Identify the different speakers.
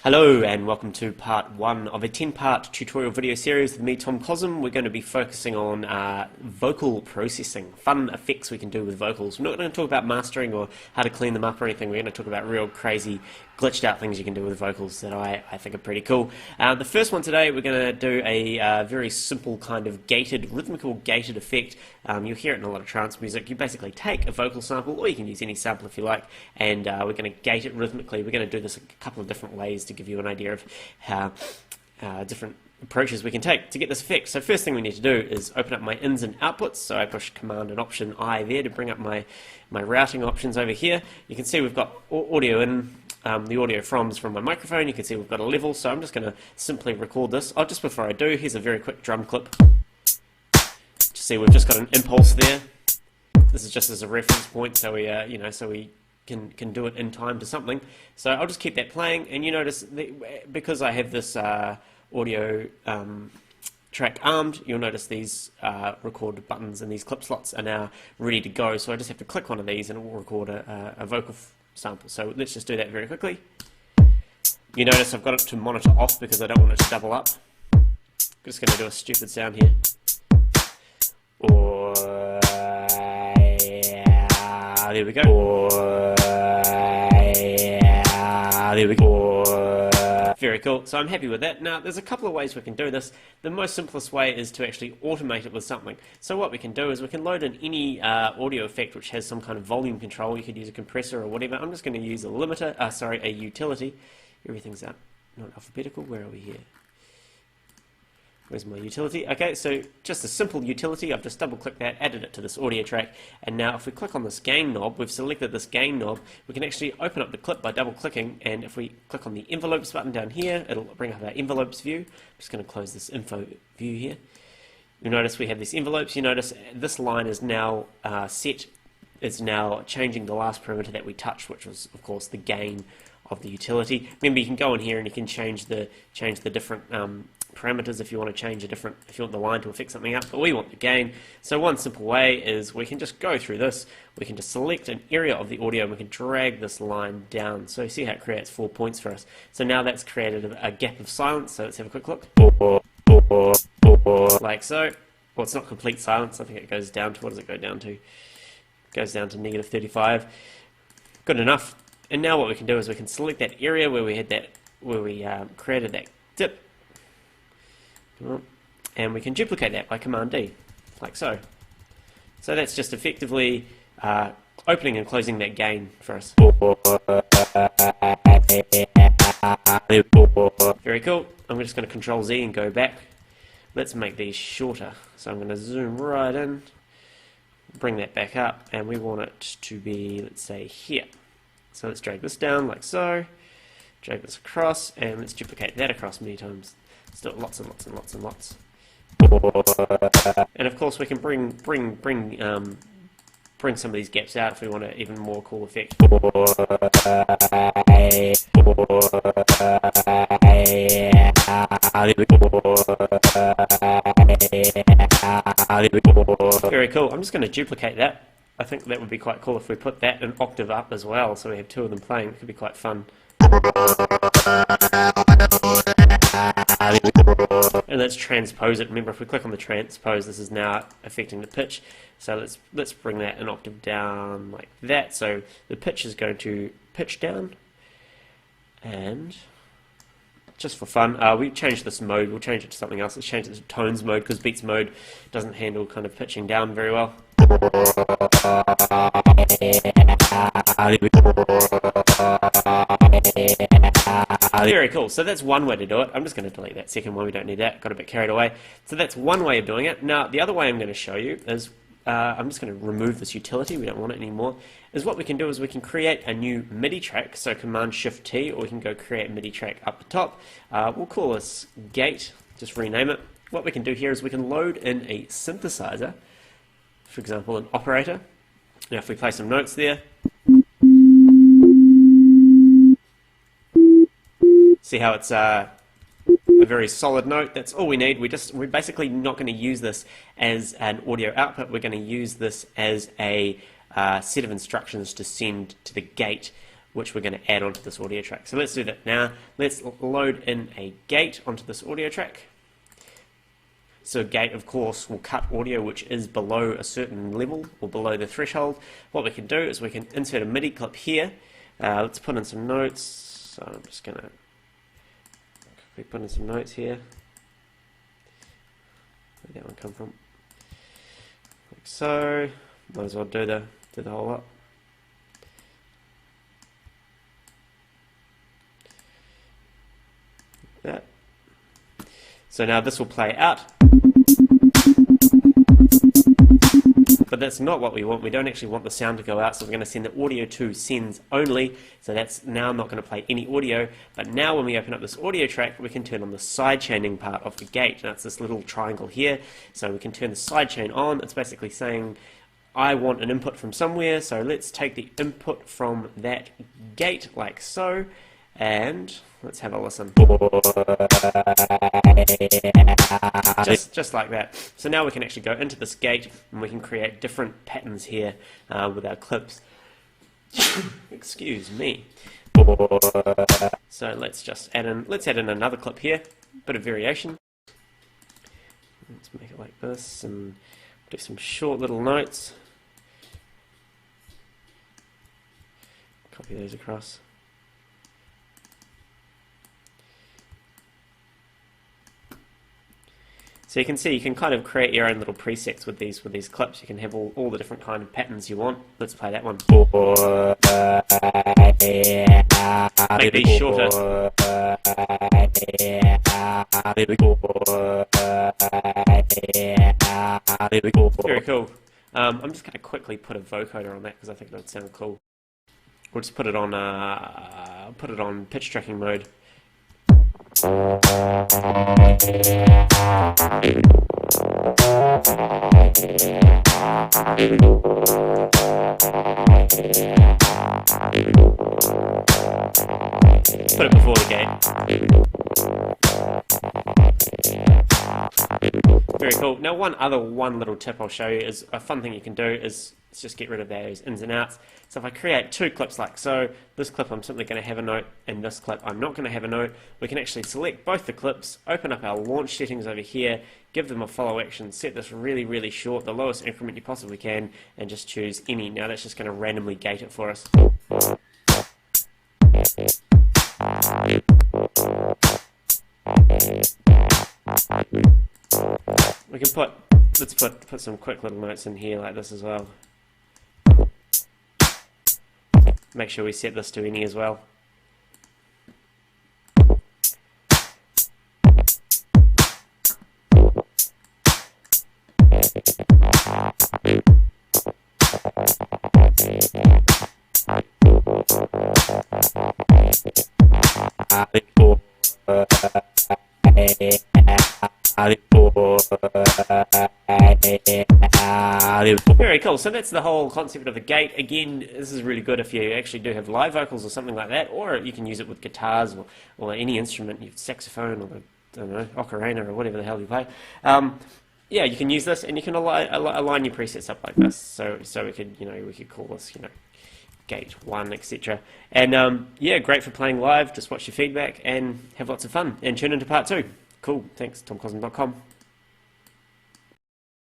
Speaker 1: Hello and welcome to part 1 of a 10-part tutorial video series with me, Tom Cosm. We're going to be focusing on vocal processing, fun effects we can do with vocals. We're not going to talk about mastering or how to clean them up or anything. We're going to talk about real crazy, glitched out things you can do with vocals that I think are pretty cool. The first one today, we're going to do a very simple kind of rhythmical gated effect. You'll hear it in a lot of trance music. You basically take a vocal sample, or you can use any sample if you like, and we're going to gate it rhythmically. We're going to do this a couple of different ways to give you an idea of how different approaches we can take to get this effect. So first thing we need to do is open up my ins and outputs. So I push Command and Option I there to bring up my routing options over here. You can see we've got audio in, the audio from my microphone. You can see we've got a level, so I'm just going to simply record this. Oh, just before I do, here's a very quick drum clip. Just see we've just got an impulse there. This is just as a reference point, so we so we can do it in time to something. So I'll just keep that playing, and you notice because I have this audio track armed, you'll notice these record buttons and these clip slots are now ready to go. So I just have to click one of these and it will record a vocal sample. So let's just do that very quickly. You notice I've got it to monitor off because I don't want it to double up. I'm just going to do a stupid sound here. There we go. There we go. Very cool. So I'm happy with that. Now, there's a couple of ways we can do this. The most simplest way is to actually automate it with something. So what we can do is we can load in any audio effect which has some kind of volume control. You could use a compressor or whatever. I'm just going to use a limiter, a utility. Everything's out, not alphabetical. Where are we here? Where's my utility? Okay, so just a simple utility. I've just double-clicked that, added it to this audio track, and now if we click on this gain knob, we've selected this gain knob, we can actually open up the clip by double-clicking, and if we click on the envelopes button down here, it'll bring up our envelopes view. I'm just going to close this info view here. You'll notice we have these envelopes. You notice this line is now set. It's now changing the last parameter that we touched, which was, of course, the gain of the utility. Remember, you can go in here and you can change the different parameters if you want to change if you want the line to affect something else, but we want the gain. So one simple way is we can just go through this. We can just select an area of the audio and we can drag this line down. So you see how it creates 4 points for us. So now that's created a gap of silence. So let's have a quick look. Like so. Well, it's not complete silence. I think it goes down to, what does it go down to? It goes down to -35. Good enough. And now what we can do is we can select that area where we had that, created that dip, and we can duplicate that by Command D, like so. So that's just effectively opening and closing that gain for us. Very cool. I'm just going to Control Z and go back. Let's make these shorter. So I'm going to zoom right in, bring that back up, and we want it to be, let's say, here. So let's drag this down like so, drag this across, and let's duplicate that across many times. Let's do it lots and lots and lots and lots. And of course we can bring some of these gaps out if we want an even more cool effect. Very cool. I'm just going to duplicate that. I think that would be quite cool if we put that an octave up as well, so we have two of them playing. It could be quite fun. And let's transpose it. Remember, if we click on the transpose, this is now affecting the pitch. So let's bring that an octave down like that. So the pitch is going to pitch down. And just for fun, we changed this mode. We'll change it to something else. Let's change it to tones mode, because beats mode doesn't handle kind of pitching down very well. Very cool. So that's one way to do it. I'm just going to delete that second one. We don't need that. Got a bit carried away. So that's one way of doing it. Now, the other way I'm going to show you is I'm just going to remove this utility. We don't want it anymore. Is what we can do is we can create a new MIDI track. So Command Shift T, or we can go create MIDI track up the top. We'll call this Gate. Just rename it. What we can do here is we can load in a synthesizer. For example, an operator. Now if we play some notes there, see how it's a very solid note. That's all we need. We're basically not going to use this as an audio output. We're going to use this as a set of instructions to send to the gate which we're going to add onto this audio track. So let's do that now. Let's load in a gate onto this audio track. So a gate, of course, will cut audio which is below a certain level or below the threshold. What we can do is we can insert a MIDI clip here. Let's put in some notes. So I'm just going to quickly put in some notes here. Where'd that one come from? Like so. Might as well do the whole lot. That. So now this will play out, but that's not what we want. We don't actually want the sound to go out, so we're going to send the audio to sends only. So that's now not going to play any audio, but now when we open up this audio track, we can turn on the sidechaining part of the gate. Now it's this little triangle here, so we can turn the sidechain on. It's basically saying I want an input from somewhere, so let's take the input from that gate like so, and let's have a listen. Just like that. So now we can actually go into this gate and we can create different patterns here with our clips. Excuse me. So let's just add in another clip here, bit of variation. Let's make it like this and do some short little notes. Copy those across. So you can see you can kind of create your own little presets with these clips. You can have all the different kind of patterns you want. Let's play that one. Make these shorter. Very cool. I'm just going to quickly put a vocoder on that because I think that would sound cool. We'll just put it on pitch tracking mode. Put it before the gate. Very cool. Now one little tip I'll show you is a fun thing you can do is just get rid of those ins and outs. So if I create two clips like so, this clip I'm simply going to have a note, and this clip I'm not going to have a note, we can actually select both the clips, open up our launch settings over here, give them a follow action, set this really, really short, the lowest increment you possibly can, and just choose any. Now that's just going to randomly gate it for us. We can let's put some quick little notes in here like this as well. Make sure we set this to any as well. Very cool. So that's the whole concept of the gate. Again, this is really good if you actually do have live vocals or something like that, or you can use it with guitars or any instrument, your saxophone or I don't know, ocarina or whatever the hell you play. Yeah, you can use this and you can align your presets up like this. So we could call this gate 1, etc. And yeah, great for playing live. Just watch your feedback and have lots of fun and tune into part 2. Cool. Thanks. TomCosm.com.